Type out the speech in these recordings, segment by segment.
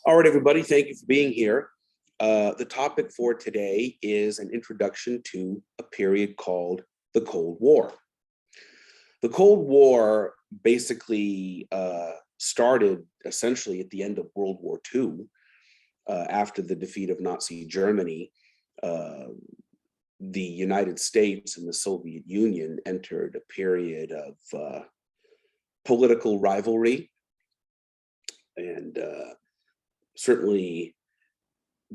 All right, everybody, thank you for being here. The topic for today is an introduction to a period called the Cold War. The Cold War basically started essentially at the end of World War II, after the defeat of Nazi Germany. The United States and the Soviet Union entered a period of political rivalry, and certainly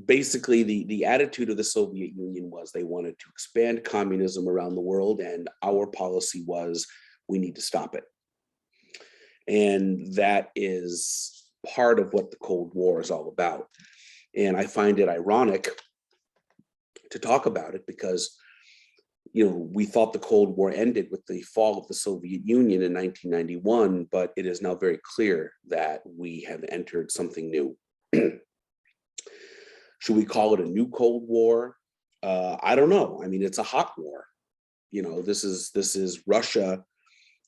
basically the attitude of the Soviet Union was they wanted to expand communism around the world, and our policy was we need to stop it. And that is part of what the Cold War is all about. And I find it ironic to talk about it because, we thought the Cold War ended with the fall of the Soviet Union in 1991, but it is now very clear that we have entered something new. Should we call it a new Cold War? I don't know. I mean, it's a hot war. This is Russia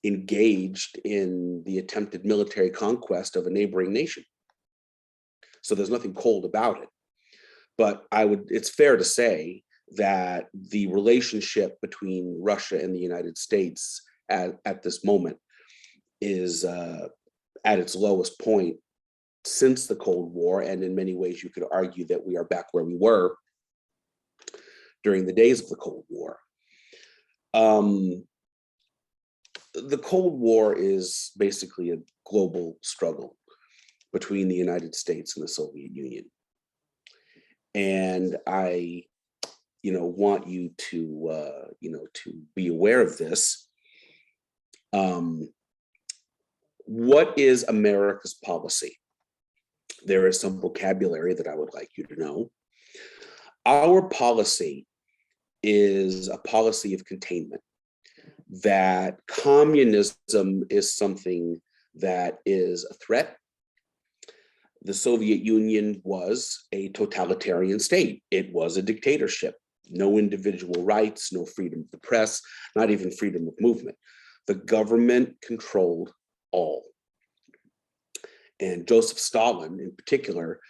engaged in the attempted military conquest of a neighboring nation. So there's nothing cold about it. But it's fair to say that the relationship between Russia and the United States at this moment is at its lowest point since the Cold War, and in many ways you could argue that we are back where we were during the days of the Cold War. The Cold War is basically a global struggle between the United States and the Soviet Union. And I want you to to be aware of this. What is America's policy? There is some vocabulary that I would like you to know. Our policy is a policy of containment, that communism is something that is a threat. The Soviet Union was a totalitarian state. It was a dictatorship. No individual rights, no freedom of the press, not even freedom of movement. The government controlled all. And Joseph Stalin, in particular,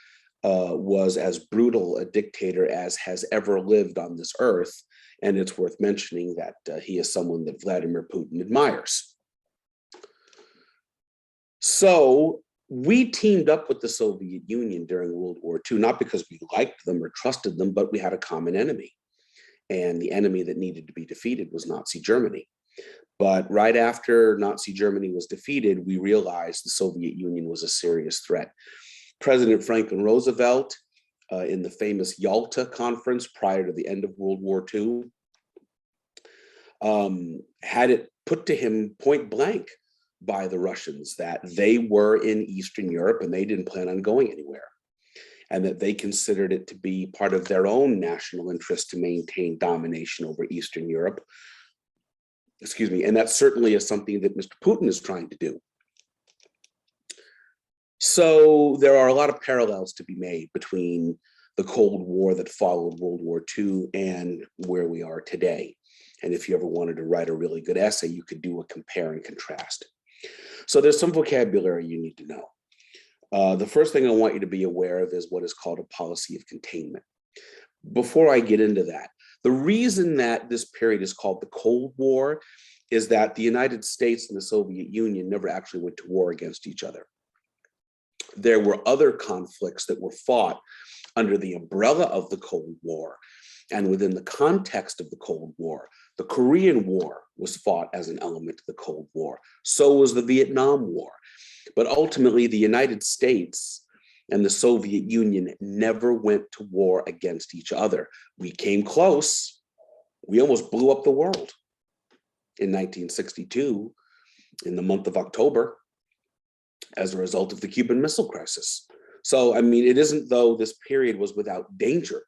was as brutal a dictator as has ever lived on this earth. And it's worth mentioning that he is someone that Vladimir Putin admires. So we teamed up with the Soviet Union during World War II, not because we liked them or trusted them, but we had a common enemy. And the enemy that needed to be defeated was Nazi Germany. But right after Nazi Germany was defeated, we realized the Soviet Union was a serious threat. President Franklin Roosevelt, in the famous Yalta Conference prior to the end of World War II, had it put to him point blank by the Russians that they were in Eastern Europe and they didn't plan on going anywhere, and that they considered it to be part of their own national interest to maintain domination over Eastern Europe. Excuse me, and that certainly is something that Mr. Putin is trying to do. So there are a lot of parallels to be made between the Cold War that followed World War II and where we are today. And if you ever wanted to write a really good essay, you could do a compare and contrast. So there's some vocabulary you need to know. The first thing I want you to be aware of is what is called a policy of containment. Before I get into that, the reason that this period is called the Cold War is that the United States and the Soviet Union never actually went to war against each other. There were other conflicts that were fought under the umbrella of the Cold War. And within the context of the Cold War, the Korean War was fought as an element of the Cold War. So was the Vietnam War. But ultimately, the United States and the Soviet Union never went to war against each other. We came close. We almost blew up the world in 1962, in the month of October, as a result of the Cuban Missile Crisis. So, I mean, it isn't though this period was without danger,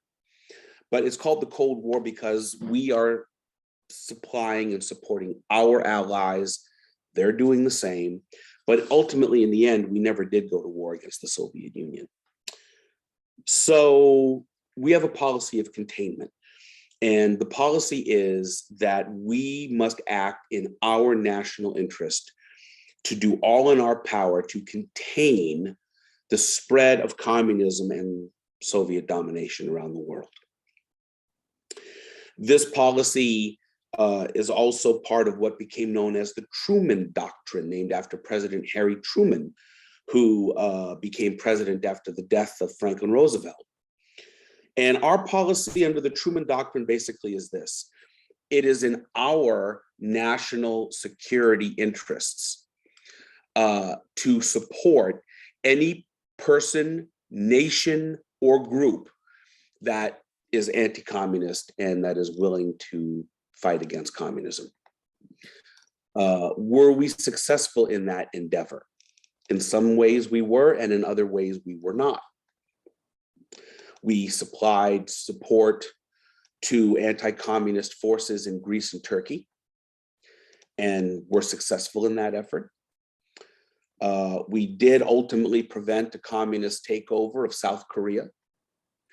but it's called the Cold War because we are supplying and supporting our allies. They're doing the same. But ultimately, in the end, we never did go to war against the Soviet Union. So we have a policy of containment. And the policy is that we must act in our national interest to do all in our power to contain the spread of communism and Soviet domination around the world. This policy is also part of what became known as the Truman Doctrine, named after President Harry Truman, who became president after the death of Franklin Roosevelt. And our policy under the Truman Doctrine basically is this: it is in our national security interests to support any person, nation, or group that is anti-communist and that is willing to fight against communism. Were we successful in that endeavor? In some ways we were, and in other ways we were not. We supplied support to anti-communist forces in Greece and Turkey, and were successful in that effort. We did ultimately prevent a communist takeover of South Korea,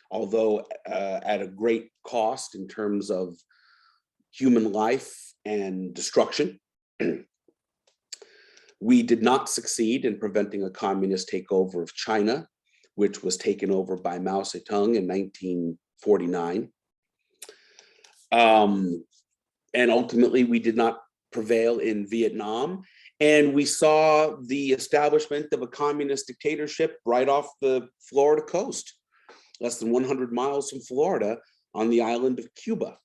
although at a great cost in terms of human life and destruction. We did not succeed in preventing a communist takeover of China, which was taken over by Mao Zedong in 1949. And ultimately, we did not prevail in Vietnam. And we saw the establishment of a communist dictatorship right off the Florida coast, less than 100 miles from Florida, on the island of Cuba.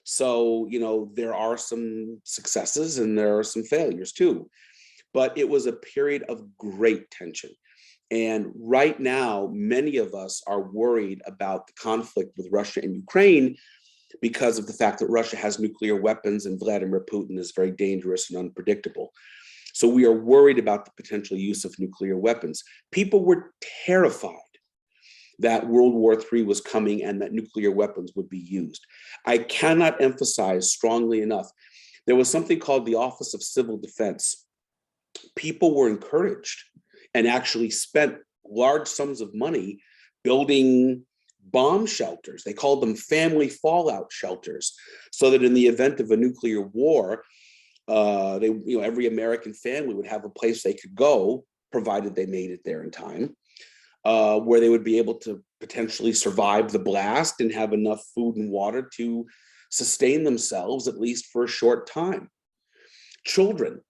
So, you know, there are some successes and there are some failures too. But it was a period of great tension. And right now, many of us are worried about the conflict with Russia and Ukraine because of the fact that Russia has nuclear weapons and Vladimir Putin is very dangerous and unpredictable. So we are worried about the potential use of nuclear weapons. People were terrified that World War III was coming and that nuclear weapons would be used. I cannot emphasize strongly enough, there was something called the Office of Civil Defense. People were encouraged and actually spent large sums of money building bomb shelters. They called them family fallout shelters, so that in the event of a nuclear war, every American family would have a place they could go, provided they made it there in time, where they would be able to potentially survive the blast and have enough food and water to sustain themselves, at least for a short time. Children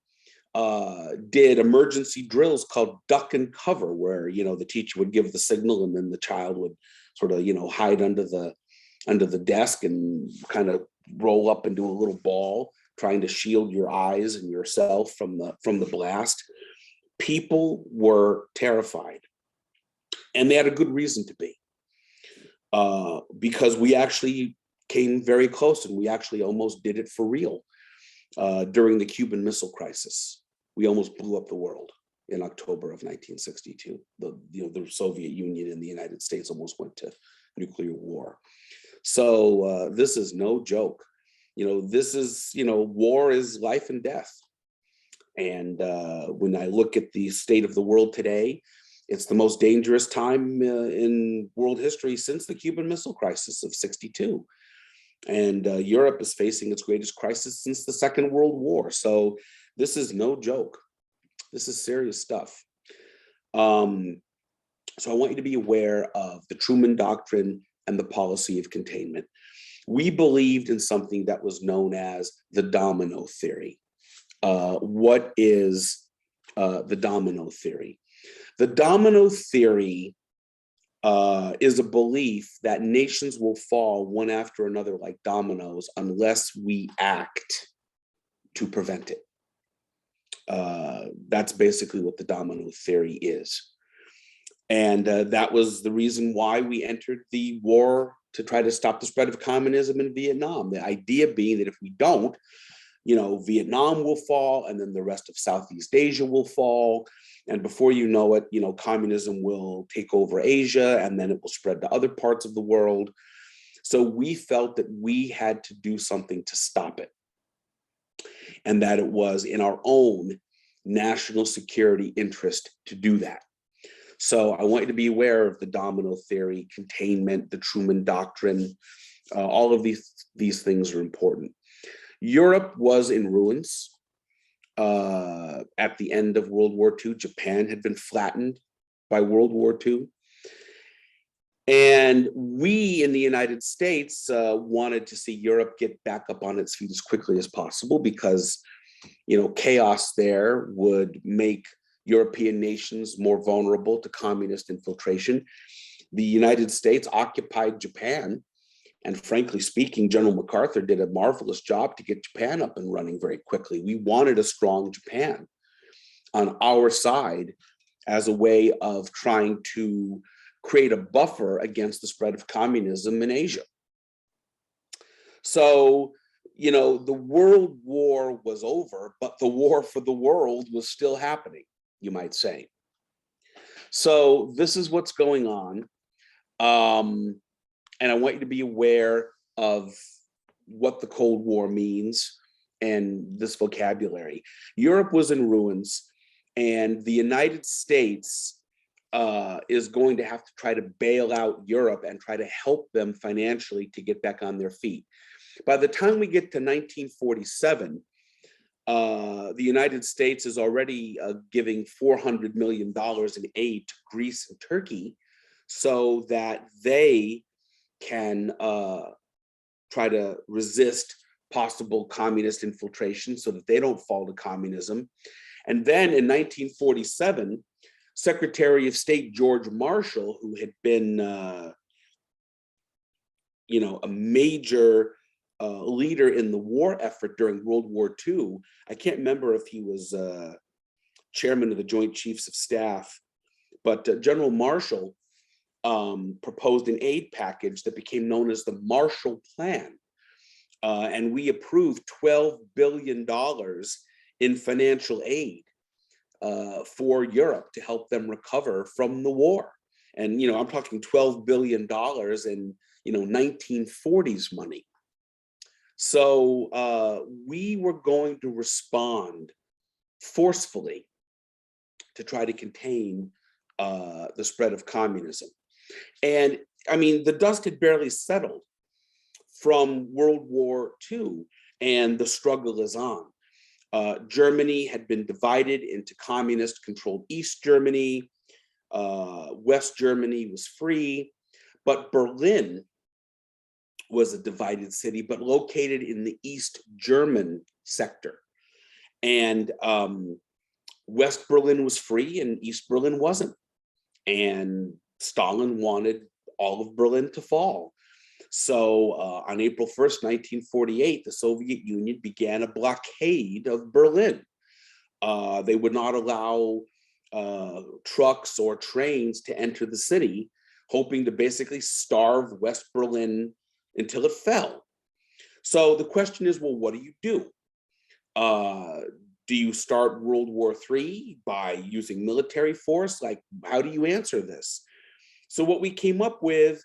did emergency drills called duck and cover, where, you know, the teacher would give the signal and then the child would sort of, you know, hide under the desk and kind of roll up into a little ball, trying to shield your eyes and yourself from the blast. People were terrified, and they had a good reason to be, because we actually came very close, and we actually almost did it for real during the Cuban Missile Crisis. We almost blew up the world in October of 1962. The Soviet Union and the United States almost went to nuclear war. So this is no joke. You know, this is, you know, war is life and death. And when I look at the state of the world today, it's the most dangerous time in world history since the Cuban Missile Crisis of '62. And Europe is facing its greatest crisis since the Second World War. So this is no joke. This is serious stuff. So I want you to be aware of the Truman Doctrine and the policy of containment. We believed in something that was known as the domino theory. What is the domino theory? The domino theory is a belief that nations will fall one after another like dominoes unless we act to prevent it. That's basically what the domino theory is. And that was the reason why we entered the war to try to stop the spread of communism in Vietnam. The idea being that if we don't, you know, Vietnam will fall, and then the rest of Southeast Asia will fall. And before you know it, you know, communism will take over Asia, and then it will spread to other parts of the world. So we felt that we had to do something to stop it, and that it was in our own national security interest to do that. So I want you to be aware of the domino theory, containment, the Truman Doctrine. All of these things are important. Europe was in ruins. At the end of World War II, Japan had been flattened by World War II. And we in the United States wanted to see Europe get back up on its feet as quickly as possible because, chaos there would make European nations more vulnerable to communist infiltration. The United States occupied Japan, and frankly speaking, General MacArthur did a marvelous job to get Japan up and running very quickly. We wanted a strong Japan on our side as a way of trying to create a buffer against the spread of communism in Asia. So, the World War was over, but the war for the world was still happening, you might say. So this is what's going on. And I want you to be aware of what the Cold War means and this vocabulary. Europe was in ruins, and the United States is going to have to try to bail out Europe and try to help them financially to get back on their feet. By the time we get to 1947, the United States is already giving $400 million in aid to Greece and Turkey so that they can try to resist possible communist infiltration so that they don't fall to communism. And then in 1947, Secretary of State George Marshall, who had been, a major leader in the war effort during World War II, I can't remember if he was chairman of the Joint Chiefs of Staff, but General Marshall proposed an aid package that became known as the Marshall Plan. And we approved $12 billion in financial aid for Europe to help them recover from the war. And, I'm talking $12 billion in, 1940s money. So we were going to respond forcefully to try to contain the spread of communism. And the dust had barely settled from World War II, and the struggle is on. Germany had been divided into communist-controlled East Germany. West Germany was free, but Berlin was a divided city, but located in the East German sector. And West Berlin was free and East Berlin wasn't. And Stalin wanted all of Berlin to fall. So on April 1st, 1948, the Soviet Union began a blockade of Berlin. They would not allow trucks or trains to enter the city, hoping to basically starve West Berlin until it fell. So the question is, well, what do you do? Do you start World War III by using military force? Like, how do you answer this? So what we came up with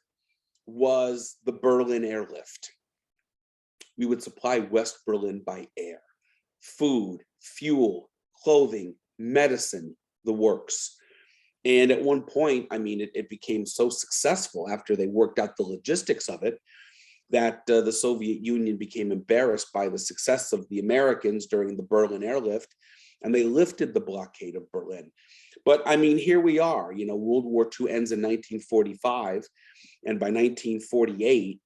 was the Berlin Airlift. We would supply West Berlin by air, food, fuel, clothing, medicine, the works. And at one point, it became so successful after they worked out the logistics of it that the Soviet Union became embarrassed by the success of the Americans during the Berlin Airlift, and they lifted the blockade of Berlin. But here we are, World War II ends in 1945, and by 1948,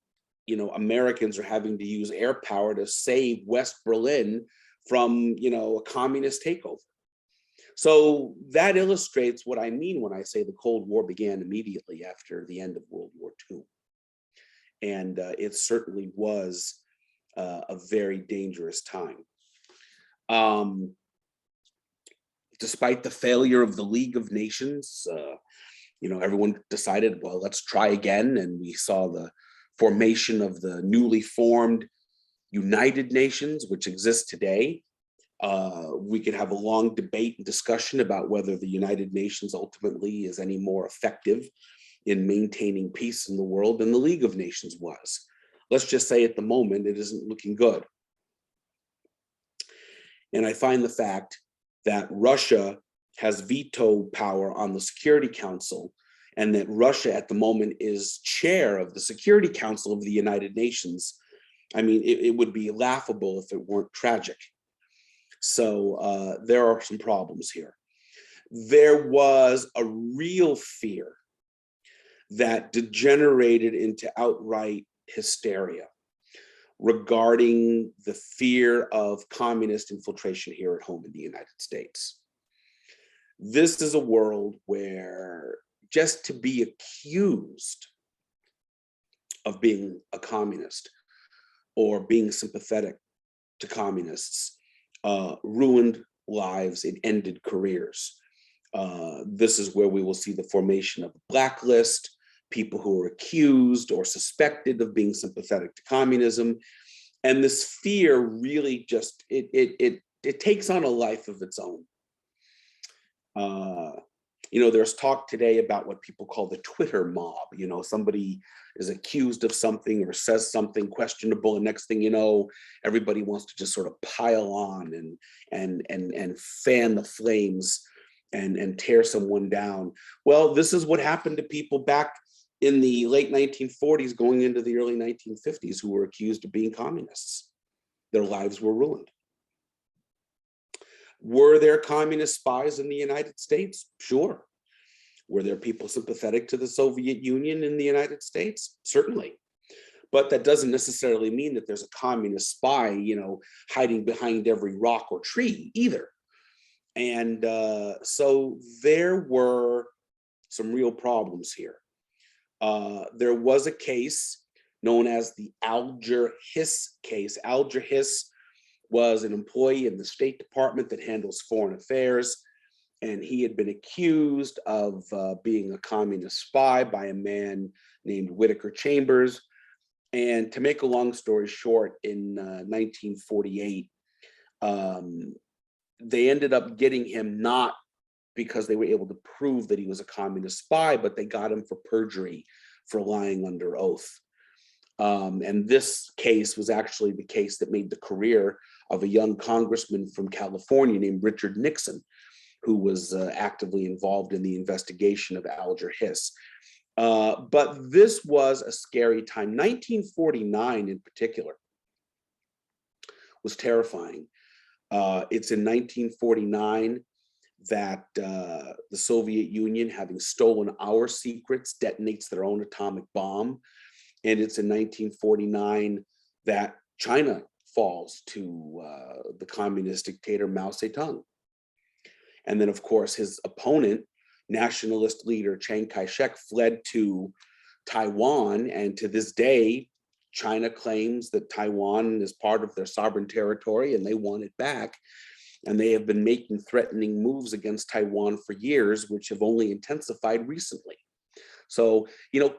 Americans are having to use air power to save West Berlin from, a communist takeover. So that illustrates what I mean when I say the Cold War began immediately after the end of World War II. And it certainly was a very dangerous time. Despite the failure of the League of Nations, everyone decided, well, let's try again. And we saw the formation of the newly formed United Nations, which exists today. We could have a long debate and discussion about whether the United Nations ultimately is any more effective in maintaining peace in the world than the League of Nations was. Let's just say at the moment, it isn't looking good. And I find the fact that Russia has veto power on the Security Council, and that Russia at the moment is chair of the Security Council of the United Nations. It would be laughable if it weren't tragic. So there are some problems here. there was a real fear that degenerated into outright hysteria regarding the fear of communist infiltration here at home in the United States. This is a world where just to be accused of being a communist or being sympathetic to communists ruined lives, it ended careers. This is where we will see the formation of a blacklist, people who are accused or suspected of being sympathetic to communism. And this fear really just, it takes on a life of its own. There's talk today about what people call the Twitter mob. Somebody is accused of something or says something questionable, and next thing you know, everybody wants to just sort of pile on and fan the flames and tear someone down. Well, this is what happened to people back in the late 1940s, going into the early 1950s, who were accused of being communists. Their lives were ruined. Were there communist spies in the United States? Sure. Were there people sympathetic to the Soviet Union in the United States? Certainly. But that doesn't necessarily mean that there's a communist spy, hiding behind every rock or tree either. And so there were some real problems here. There was a case known as the Alger Hiss case. Alger Hiss was an employee in the State Department that handles foreign affairs, and he had been accused of being a communist spy by a man named Whittaker Chambers. And to make a long story short, in 1948, they ended up getting him not because they were able to prove that he was a communist spy, but they got him for perjury, for lying under oath. And this case was actually the case that made the career of a young congressman from California named Richard Nixon, who was actively involved in the investigation of Alger Hiss. But this was a scary time. 1949 in particular was terrifying. It's in 1949 that the Soviet Union, having stolen our secrets, detonates their own atomic bomb. And it's in 1949 that China falls to the communist dictator Mao Zedong. And then, of course, his opponent, nationalist leader Chiang Kai-shek, fled to Taiwan. And to this day, China claims that Taiwan is part of their sovereign territory and they want it back. And they have been making threatening moves against Taiwan for years, which have only intensified recently. So,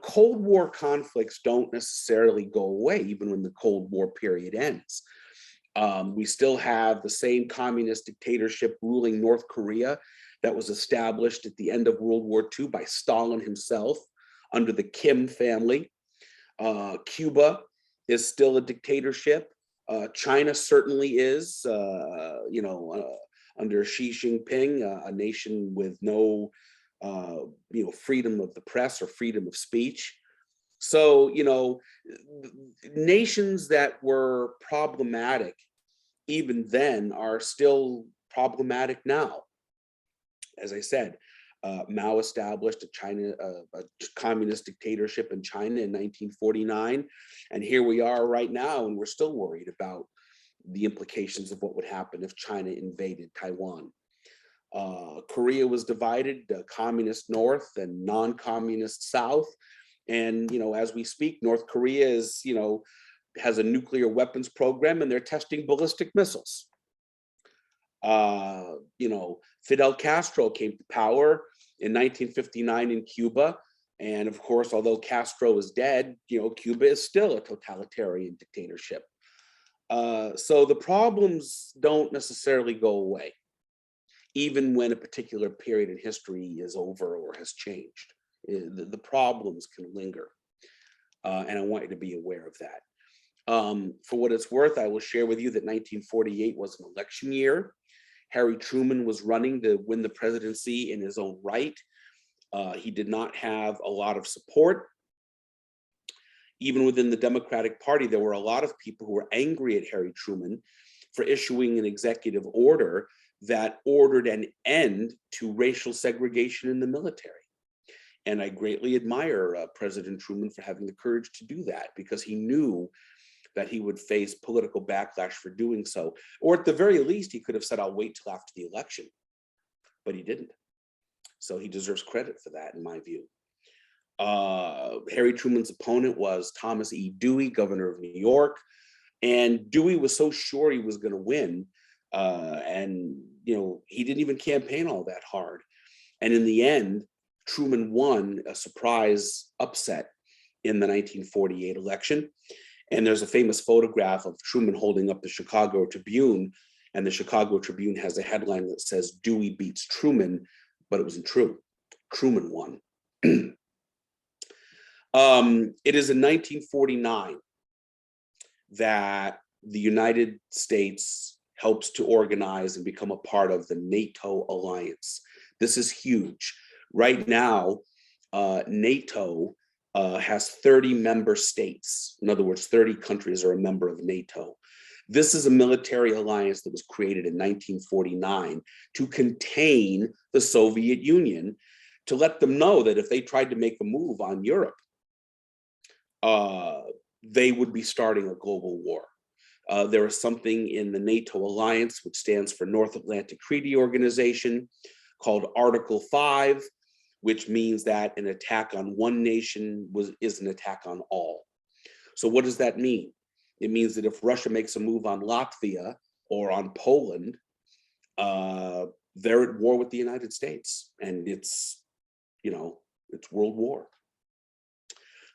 Cold War conflicts don't necessarily go away even when the Cold War period ends. We still have the same communist dictatorship ruling North Korea that was established at the end of World War II by Stalin himself under the Kim family. Cuba is still a dictatorship. China certainly is, under Xi Jinping, a nation with no freedom of the press or freedom of speech. So, nations that were problematic even then are still problematic now. As I said, Mao established a communist dictatorship in China in 1949. And here we are right now, and we're still worried about the implications of what would happen if China invaded Taiwan. Korea was divided, communist North and non-communist South. And, as we speak, North Korea is, has a nuclear weapons program and they're testing ballistic missiles. Fidel Castro came to power in 1959 in Cuba. And of course, although Castro is dead, Cuba is still a totalitarian dictatorship. So the problems don't necessarily go away, even when a particular period in history is over or has changed. The problems can linger. And I want you to be aware of that. For what it's worth, I will share with you that 1948 was an election year. Harry Truman was running to win the presidency in his own right. He did not have a lot of support. Even within the Democratic Party, there were a lot of people who were angry at Harry Truman for issuing an executive order that ordered an end to racial segregation in the military. And I greatly admire President Truman for having the courage to do that, because he knew that he would face political backlash for doing so. Or at the very least, he could have said, I'll wait till after the election, but he didn't. So he deserves credit for that, in my view. Harry Truman's opponent was Thomas E. Dewey, governor of New York. And Dewey was so sure he was going to win. And, he didn't even campaign all that hard. And in the end, Truman won a surprise upset in the 1948 election. And there's a famous photograph of Truman holding up the Chicago Tribune. And the Chicago Tribune has a headline that says, Dewey beats Truman, but it wasn't true. Truman won. It is in 1949 that the United States helps to organize and become a part of the NATO alliance. This is huge. Right now, NATO has 30 member states. In other words, 30 countries are a member of NATO. This is a military alliance that was created in 1949 to contain the Soviet Union, to let them know that if they tried to make a move on Europe, they would be starting a global war. There is something in the NATO alliance, which stands for North Atlantic Treaty Organization, called Article 5, which means that an attack on one nation is an attack on all. So what does that mean? It means that if Russia makes a move on Latvia or on Poland, they're at war with the United States, and it's World War.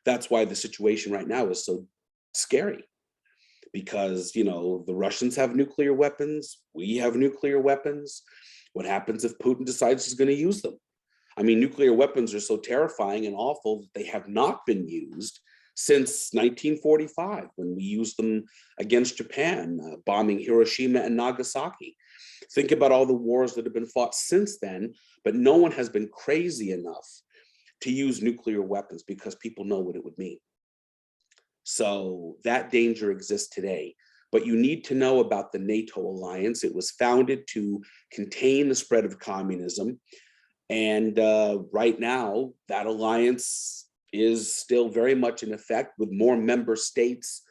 That's why the situation right now is so scary, because, the Russians have nuclear weapons, we have nuclear weapons. What happens if Putin decides he's going to use them? I mean, nuclear weapons are so terrifying and awful that they have not been used since 1945, when we used them against Japan, bombing Hiroshima and Nagasaki. Think about all the wars that have been fought since then, but no one has been crazy enough to use nuclear weapons, because people know what it would mean. So that danger exists today. But you need to know about the NATO alliance. It was founded to contain the spread of communism. And right now, that alliance is still very much in effect, with more member states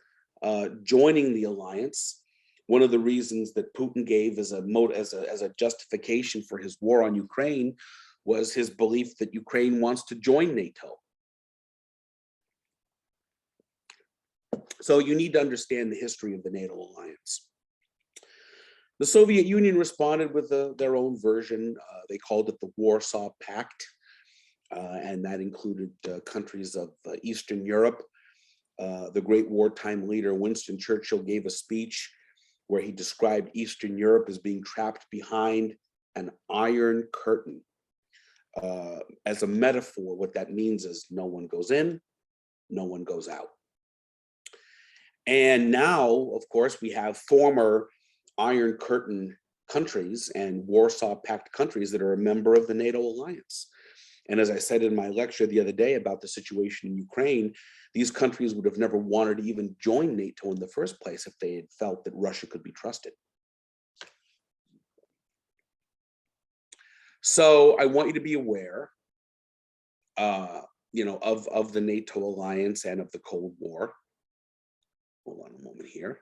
joining the alliance. One of the reasons that Putin gave as a justification for his war on Ukraine was his belief that Ukraine wants to join NATO. So you need to understand the history of the NATO alliance. The Soviet Union responded with their own version. They called it the Warsaw Pact, and that included countries of Eastern Europe. The great wartime leader Winston Churchill gave a speech where he described Eastern Europe as being trapped behind an iron curtain. As a metaphor, what that means is no one goes in, no one goes out. And now, of course, we have former Iron Curtain countries and Warsaw Pact countries that are a member of the NATO alliance. And as I said in my lecture the other day about the situation in Ukraine, these countries would have never wanted to even join NATO in the first place if they had felt that Russia could be trusted. So I want you to be aware, of the NATO alliance and of the Cold War. Hold on a moment here.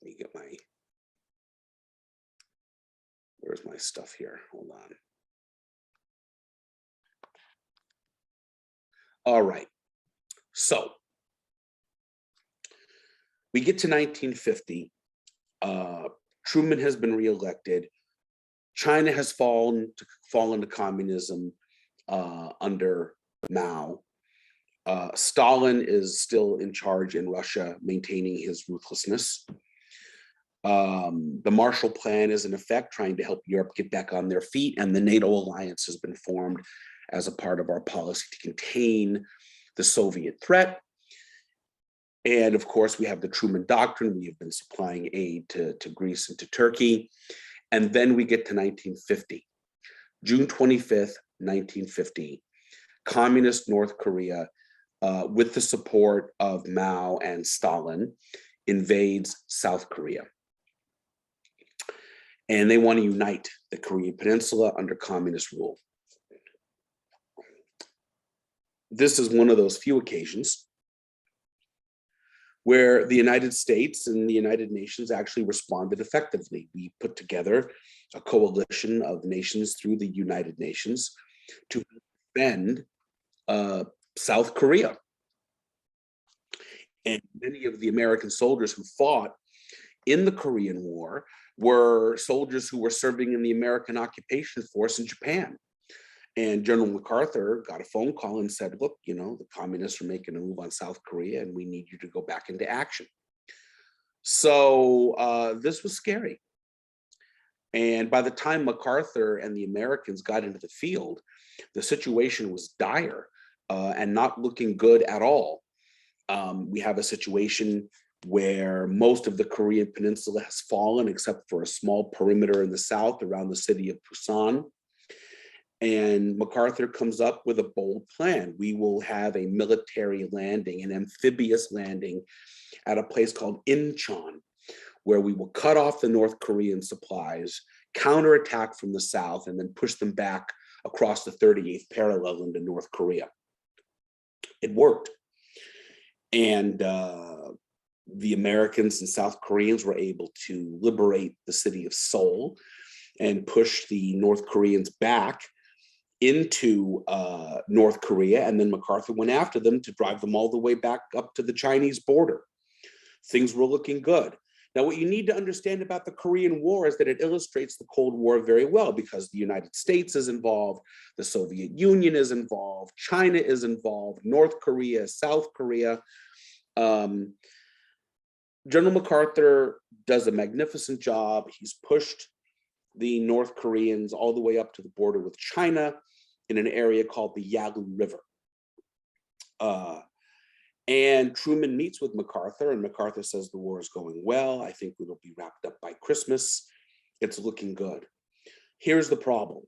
Let me get where's my stuff here? Hold on. All right. So we get to 1950. Truman has been reelected. China has fallen to communism under Mao. Stalin is still in charge in Russia, maintaining his ruthlessness. The Marshall Plan is in effect, trying to help Europe get back on their feet, and the NATO alliance has been formed as a part of our policy to contain the Soviet threat. And of course, we have the Truman Doctrine. We have been supplying aid to Greece and to Turkey. And then we get to 1950, June 25th, 1950, communist North Korea, with the support of Mao and Stalin, invades South Korea. and they want to unite the Korean Peninsula under communist rule. This is one of those few occasions where the United States and the United Nations actually responded effectively. We put together a coalition of nations through the United Nations to defend South Korea. And many of the American soldiers who fought in the Korean War were soldiers who were serving in the American occupation force in Japan. And General MacArthur got a phone call and said, look, you know, the communists are making a move on South Korea and we need you to go back into action. So this was scary. And by the time MacArthur and the Americans got into the field, the situation was dire and not looking good at all. We have a situation where most of the Korean Peninsula has fallen, except for a small perimeter in the south around the city of Busan. And MacArthur comes up with a bold plan. We will have a military landing, an amphibious landing at a place called Incheon, where we will cut off the North Korean supplies, counterattack from the south, and then push them back across the 38th parallel into North Korea. It worked. And the Americans and South Koreans were able to liberate the city of Seoul and push the North Koreans back into North Korea. And then MacArthur went after them to drive them all the way back up to the Chinese border. Things were looking good. Now, what you need to understand about the Korean War is that it illustrates the Cold War very well, because the United States is involved, the Soviet Union is involved, China is involved, North Korea, South Korea. General MacArthur does a magnificent job. He's pushed the North Koreans all the way up to the border with China in an area called the Yalu River. And Truman meets with MacArthur, and MacArthur says the war is going well. I think it'll be wrapped up by Christmas. It's looking good. Here's the problem.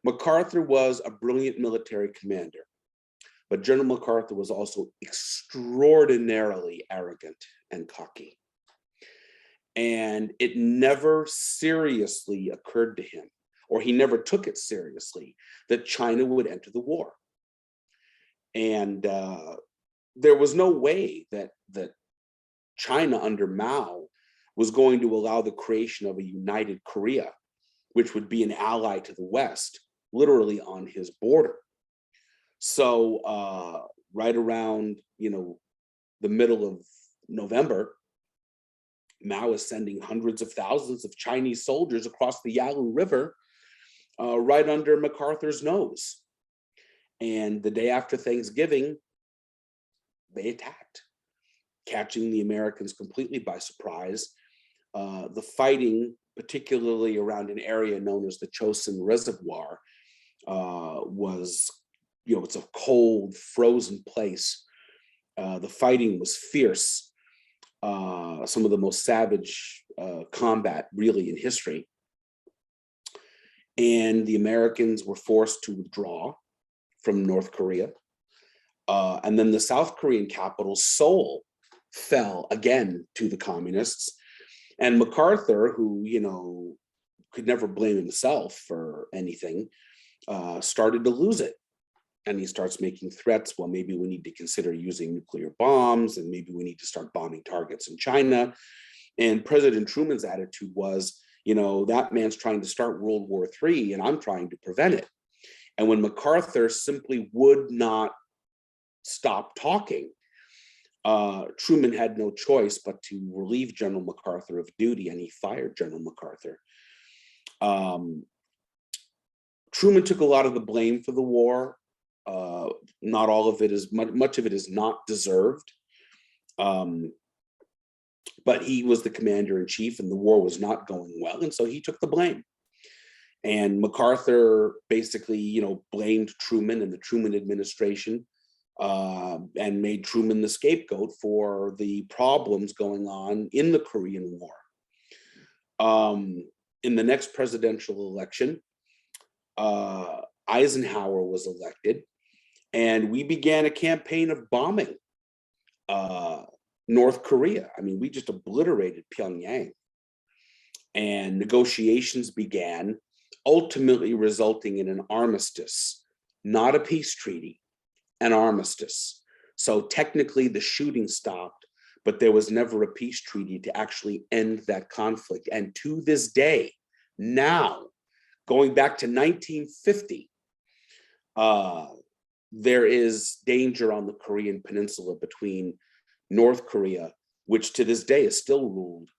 MacArthur was a brilliant military commander, but General MacArthur was also extraordinarily arrogant and cocky. And it never seriously occurred to him, or he never took it seriously, that China would enter the war. And there was no way that China under Mao was going to allow the creation of a united Korea, which would be an ally to the West, literally on his border. So right around, the middle of November, Mao is sending hundreds of thousands of Chinese soldiers across the Yalu River, right under MacArthur's nose. And the day after Thanksgiving, they attacked, catching the Americans completely by surprise. The fighting, particularly around an area known as the Chosin Reservoir, was, it's a cold, frozen place. The fighting was fierce. Some of the most savage combat really in history. And the Americans were forced to withdraw from North Korea. And then the South Korean capital, Seoul, fell again to the communists. And MacArthur, who, could never blame himself for anything, started to lose it. And he starts making threats. Well, maybe we need to consider using nuclear bombs, and maybe we need to start bombing targets in China. And President Truman's attitude was, that man's trying to start World War III, and I'm trying to prevent it. And when MacArthur simply would not stop talking, Truman had no choice but to relieve General MacArthur of duty, and he fired General MacArthur. Truman took a lot of the blame for the war. Not all of it is, much of it is not deserved. But he was the commander in chief, and the war was not going well, and so he took the blame. And MacArthur basically, blamed Truman and the Truman administration, and made Truman the scapegoat for the problems going on in the Korean War. In the next presidential election, Eisenhower was elected, and we began a campaign of bombing North Korea. I mean, we just obliterated Pyongyang. and negotiations began, ultimately resulting in an armistice, not a peace treaty, an armistice. So technically the shooting stopped, but there was never a peace treaty to actually end that conflict. And to this day, now, going back to 1950, there is danger on the Korean Peninsula between North Korea, which to this day is still ruled,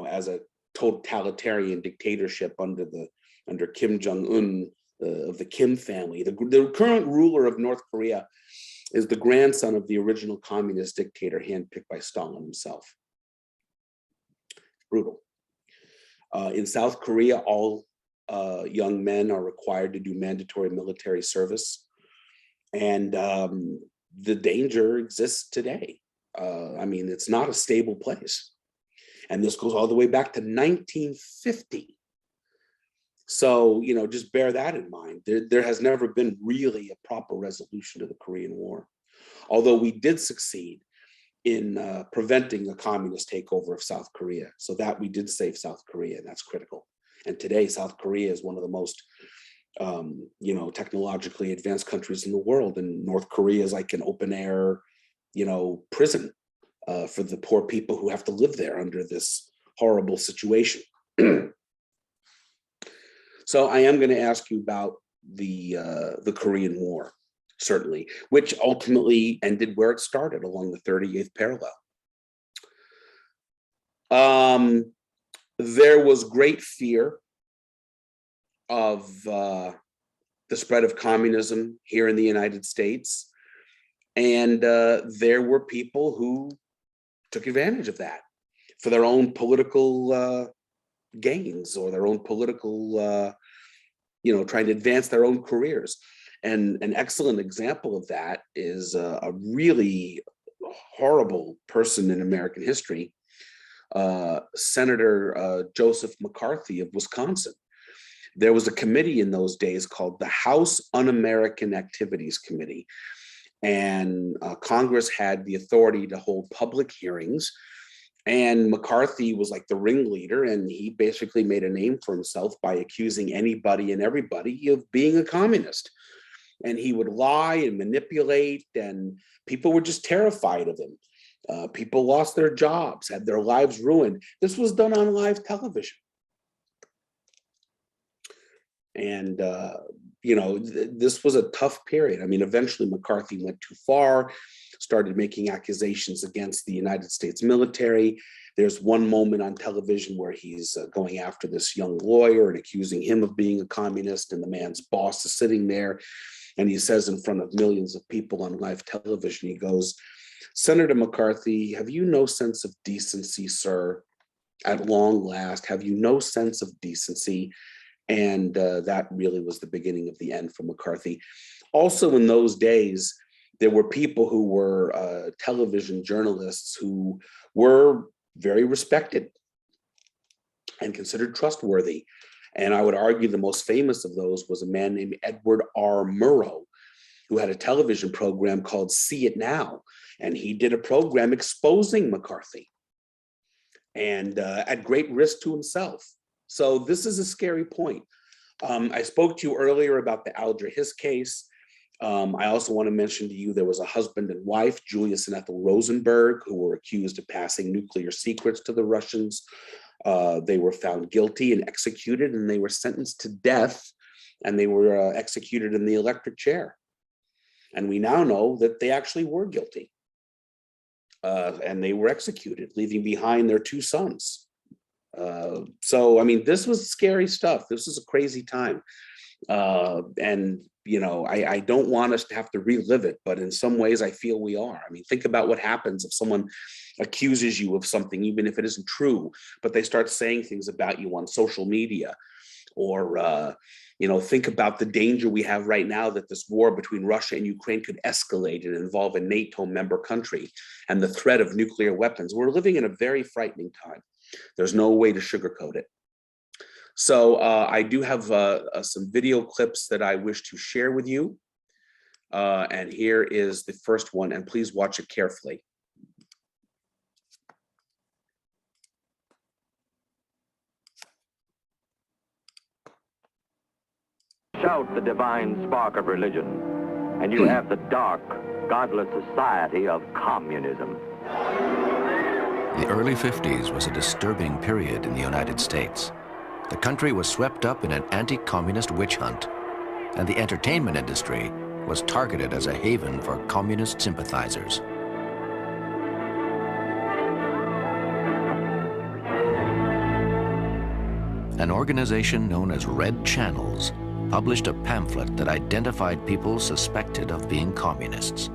as a totalitarian dictatorship under Kim Jong-un of the Kim family. The current ruler of North Korea is the grandson of the original communist dictator handpicked by Stalin himself. Brutal. In South Korea, all young men are required to do mandatory military service. And the danger exists today. It's not a stable place. And this goes all the way back to 1950. So, just bear that in mind. There has never been really a proper resolution to the Korean War. Although we did succeed in preventing a communist takeover of South Korea. So that we did save South Korea, and that's critical. And today, South Korea is one of the most technologically advanced countries in the world. And North Korea is like an open air, prison for the poor people who have to live there under this horrible situation. So I am going to ask you about the Korean War, certainly, which ultimately ended where it started, along the 38th parallel. There was great fear of the spread of communism here in the United States. And there were people who took advantage of that for their own political gains, or their own political, trying to advance their own careers. And an excellent example of that is a really horrible person in American history, Senator Joseph McCarthy of Wisconsin. There was a committee in those days called the House Un-American Activities Committee. And Congress had the authority to hold public hearings. And McCarthy was like the ringleader, and he basically made a name for himself by accusing anybody and everybody of being a communist. And he would lie and manipulate, and people were just terrified of him. People lost their jobs, had their lives ruined. This was done on live television. And, this was a tough period. Eventually McCarthy went too far, started making accusations against the United States military. There's one moment on television where he's going after this young lawyer and accusing him of being a communist, and the man's boss is sitting there. And he says in front of millions of people on live television, he goes, "Senator McCarthy, have you no sense of decency, sir? At long last, have you no sense of decency?" And that really was the beginning of the end for McCarthy. Also in those days, there were people who were television journalists who were very respected and considered trustworthy. And I would argue the most famous of those was a man named Edward R. Murrow, who had a television program called See It Now. And he did a program exposing McCarthy, and at great risk to himself. So this is a scary point. I spoke to you earlier about the Alger Hiss case. I also want to mention to you there was a husband and wife, Julius and Ethel Rosenberg, who were accused of passing nuclear secrets to the Russians. They were found guilty and executed, and they were sentenced to death, and they were executed in the electric chair. And we now know that they actually were guilty, and they were executed, leaving behind their two sons. So, this was scary stuff. This was a crazy time. And, I don't want us to have to relive it, but in some ways I feel we are. Think about what happens if someone accuses you of something, even if it isn't true, but they start saying things about you on social media, or, think about the danger we have right now that this war between Russia and Ukraine could escalate and involve a NATO member country, and the threat of nuclear weapons. We're living in a very frightening time. There's no way to sugarcoat it. So I do have some video clips that I wish to share with you. And here is the first one, and please watch it carefully. Shout the divine spark of religion, and you have the dark, godless society of communism. The early 50s was a disturbing period in the United States. The country was swept up in an anti-communist witch hunt, and the entertainment industry was targeted as a haven for communist sympathizers. An organization known as Red Channels published a pamphlet that identified people suspected of being communists.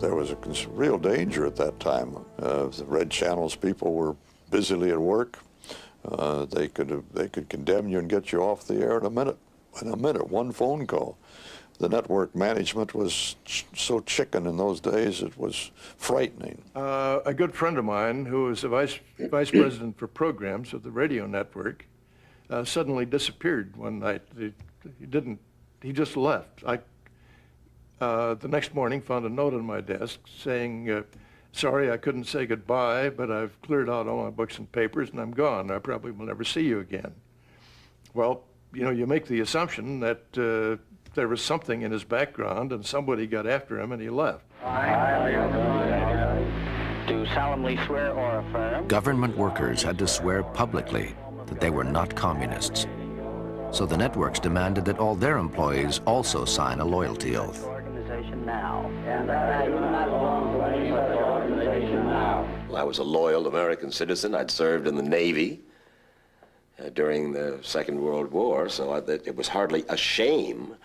There was a real danger at that time. The Red Channels people were busily at work. They could condemn you and get you off the air in a minute. In a minute, one phone call. The network management was so chicken in those days, it was frightening. A good friend of mine, who was the vice president for programs of the radio network, suddenly disappeared one night. He just left. The next morning found a note on my desk saying, sorry, I couldn't say goodbye, but I've cleared out all my books and papers and I'm gone. I probably will never see you again. Well, you know, you make the assumption that there was something in his background and somebody got after him and he left. Do solemnly swear or affirm. Government workers had to swear publicly that they were not communists. So the networks demanded that all their employees also sign a loyalty oath. Now. I was a loyal American citizen. I'd served in the Navy during the Second World War, so it was hardly a shame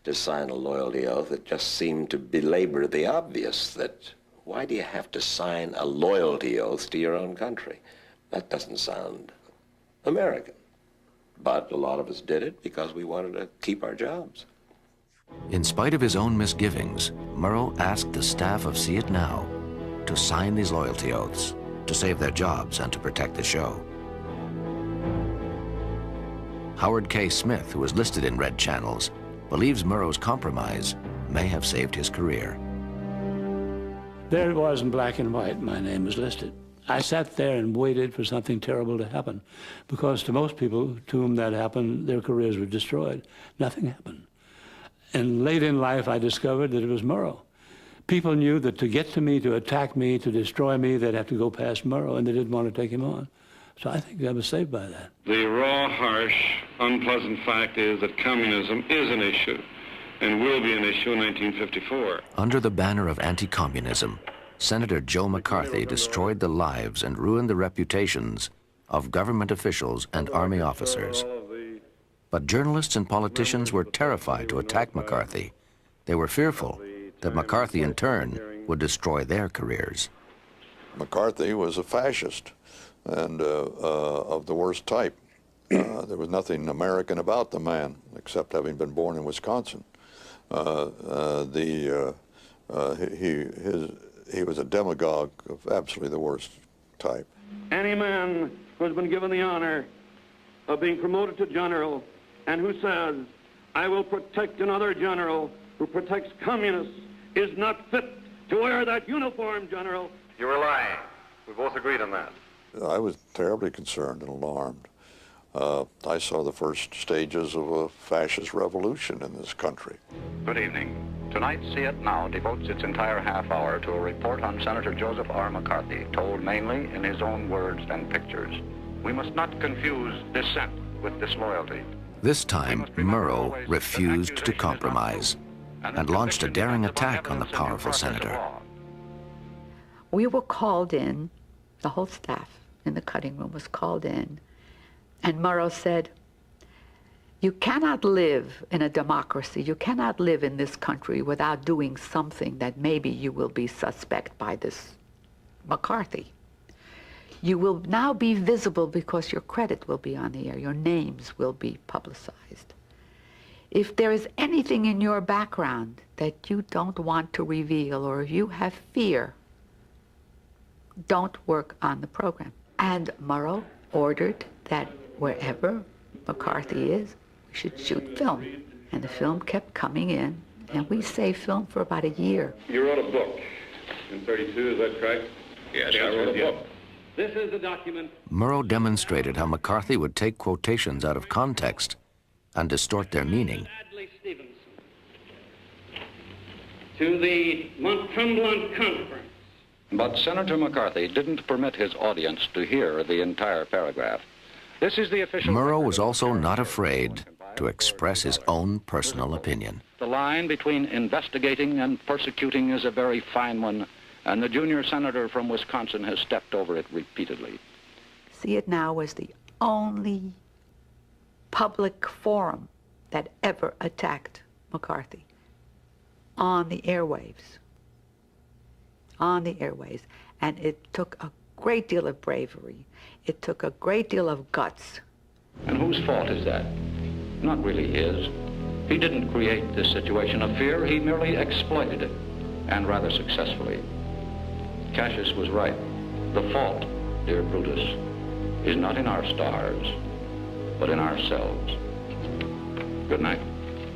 to sign a loyalty oath. It just seemed to belabor the obvious that why do you have to sign a loyalty oath to your own country? That doesn't sound American. But a lot of us did it because we wanted to keep our jobs. In spite of his own misgivings, Murrow asked the staff of See It Now to sign these loyalty oaths to save their jobs and to protect the show. Howard K. Smith, who was listed in Red Channels, believes Murrow's compromise may have saved his career. There it was in black and white. My name was listed. I sat there and waited for something terrible to happen, because to most people to whom that happened, their careers were destroyed. Nothing happened. And late in life, I discovered that it was Murrow. People knew that to get to me, to attack me, to destroy me, they'd have to go past Murrow, and they didn't want to take him on. So I think I was saved by that. The raw, harsh, unpleasant fact is that communism is an issue and will be an issue in 1954. Under the banner of anti-communism, Senator Joe McCarthy destroyed the lives and ruined the reputations of government officials and Army officers. But journalists and politicians were terrified to attack McCarthy. They were fearful that McCarthy, in turn, would destroy their careers. McCarthy was a fascist and of the worst type. There was nothing American about the man, except having been born in Wisconsin. He was a demagogue of absolutely the worst type. Any man who has been given the honor of being promoted to general and who says, I will protect another general who protects communists, is not fit to wear that uniform, General. You were lying. We both agreed on that. I was terribly concerned and alarmed. I saw the first stages of a fascist revolution in this country. Good evening. Tonight, See It Now devotes its entire half hour to a report on Senator Joseph R. McCarthy, told mainly in his own words and pictures. We must not confuse dissent with disloyalty. This time, Murrow refused to compromise and launched a daring attack on the powerful senator. We were called in, the whole staff in the cutting room was called in, and Murrow said, you cannot live in a democracy, you cannot live in this country without doing something that maybe you will be suspect by this McCarthy. You will now be visible because your credit will be on the air, your names will be publicized. If there is anything in your background that you don't want to reveal, or if you have fear, don't work on the program. And Murrow ordered that wherever McCarthy is, we should shoot film. And the film kept coming in, and we saved film for about a year. You wrote a book in 32, is that correct? Yes, I wrote a book. This is the document. Murrow demonstrated how McCarthy would take quotations out of context and distort their meaning. Adlai Stevenson, to the Monttremblant Conference. But Senator McCarthy didn't permit his audience to hear the entire paragraph. This is the official... Murrow was also not afraid to express his own personal opinion. The line between investigating and persecuting is a very fine one, and the junior senator from Wisconsin has stepped over it repeatedly. See It Now was the only public forum that ever attacked McCarthy on the airwaves. On the airwaves. And it took a great deal of bravery. It took a great deal of guts. And whose fault is that? Not really his. He didn't create this situation of fear, he merely exploited it, and rather successfully. Cassius was right. The fault, dear Brutus, is not in our stars, but in ourselves. Good night,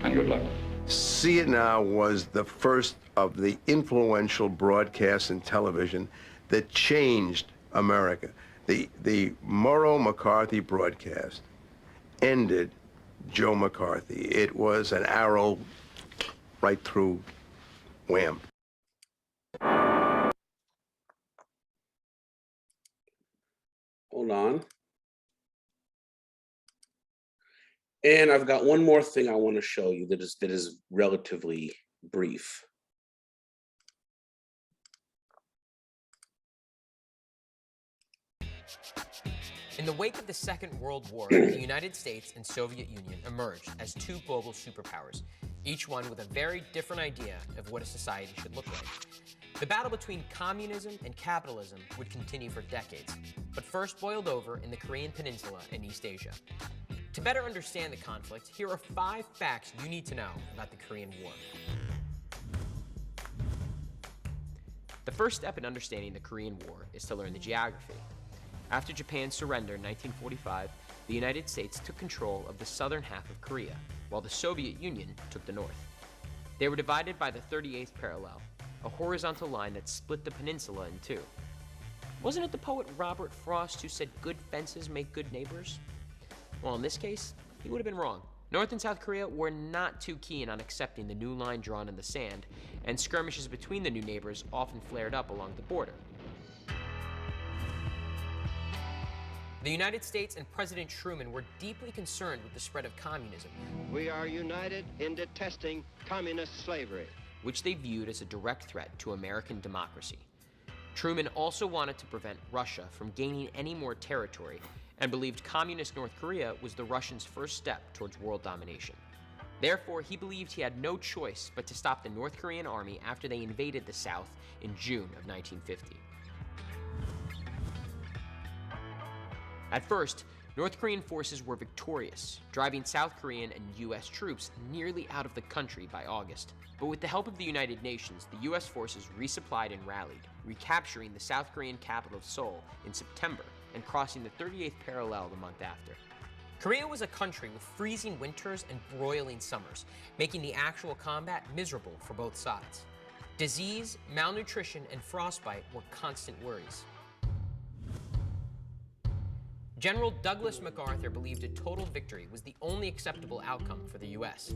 and good luck. See It Now was the first of the influential broadcasts in television that changed America. The Murrow-McCarthy broadcast ended Joe McCarthy. It was an arrow right through, wham. Hold on. And I've got one more thing I want to show you that is relatively brief. In the wake of the Second World War, the United States and Soviet Union emerged as two global superpowers, each one with a very different idea of what a society should look like. The battle between communism and capitalism would continue for decades, but first boiled over in the Korean Peninsula in East Asia. To better understand the conflict, here are 5 facts you need to know about the Korean War. The first step in understanding the Korean War is to learn the geography. After Japan's surrender in 1945, the United States took control of the southern half of Korea, while the Soviet Union took the north. They were divided by the 38th parallel, a horizontal line that split the peninsula in two. Wasn't it the poet Robert Frost who said good fences make good neighbors? Well, in this case, he would have been wrong. North and South Korea were not too keen on accepting the new line drawn in the sand, and skirmishes between the new neighbors often flared up along the border. The United States and President Truman were deeply concerned with the spread of communism. We are united in detesting communist slavery, which they viewed as a direct threat to American democracy. Truman also wanted to prevent Russia from gaining any more territory and believed communist North Korea was the Russians' first step towards world domination. Therefore, he believed he had no choice but to stop the North Korean army after they invaded the South in June of 1950. At first, North Korean forces were victorious, driving South Korean and U.S. troops nearly out of the country by August. But with the help of the United Nations, the U.S. forces resupplied and rallied, recapturing the South Korean capital of Seoul in September and crossing the 38th parallel the month after. Korea was a country with freezing winters and broiling summers, making the actual combat miserable for both sides. Disease, malnutrition, and frostbite were constant worries. General Douglas MacArthur believed a total victory was the only acceptable outcome for the U.S.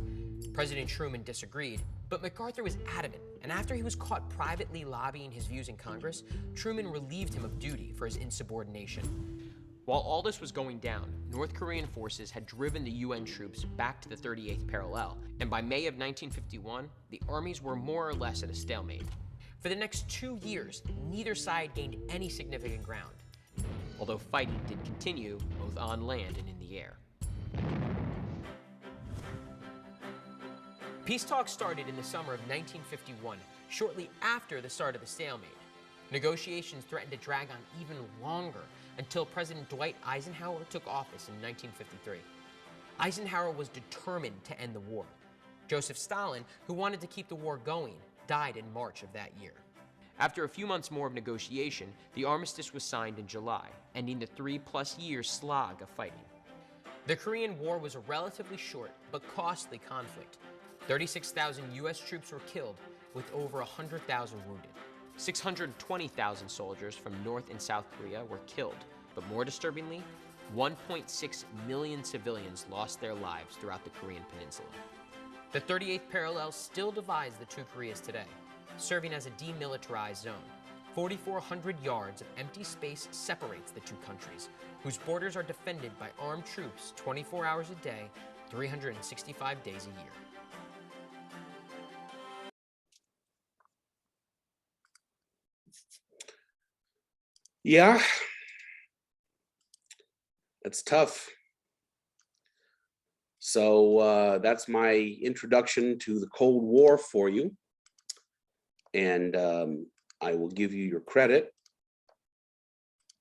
President Truman disagreed, but MacArthur was adamant, and after he was caught privately lobbying his views in Congress, Truman relieved him of duty for his insubordination. While all this was going down, North Korean forces had driven the UN troops back to the 38th parallel, and by May of 1951, the armies were more or less at a stalemate. For the next 2 years, neither side gained any significant ground, although fighting did continue both on land and in the air. Peace talks started in the summer of 1951, shortly after the start of the stalemate. Negotiations threatened to drag on even longer until President Dwight Eisenhower took office in 1953. Eisenhower was determined to end the war. Joseph Stalin, who wanted to keep the war going, died in March of that year. After a few months more of negotiation, the armistice was signed in July, ending the 3+ year slog of fighting. The Korean War was a relatively short but costly conflict. 36,000 U.S. troops were killed, with over 100,000 wounded. 620,000 soldiers from North and South Korea were killed, but more disturbingly, 1.6 million civilians lost their lives throughout the Korean Peninsula. The 38th parallel still divides the two Koreas today, serving as a demilitarized zone. 4,400 yards of empty space separates the two countries, whose borders are defended by armed troops 24 hours a day, 365 days a year. Yeah, that's tough. So that's my introduction to the Cold War for you. And I will give you your credit